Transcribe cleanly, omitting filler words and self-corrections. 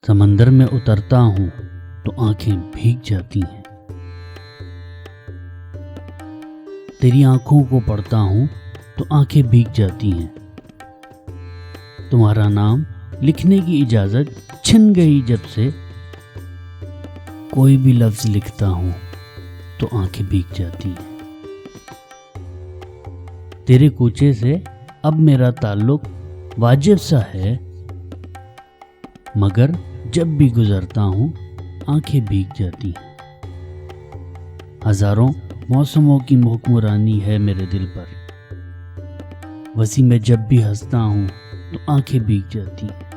समंदर में उतरता हूँ तो आंखें भीग जाती हैं। तेरी आंखों को पढ़ता हूँ तो आंखें भीग जाती हैं। तुम्हारा नाम लिखने की इजाजत छिन गई जब से, कोई भी लफ्ज लिखता हूँ तो आंखें भीग जाती हैं। तेरे कूचे से अब मेरा ताल्लुक वाजिब सा है, मगर जब भी गुजरता हूँ आंखें भीग जाती हैं। हजारों मौसमों की हुक्मरानी है मेरे दिल पर, वसी में जब भी हंसता हूँ तो आंखें भीग जाती हैं।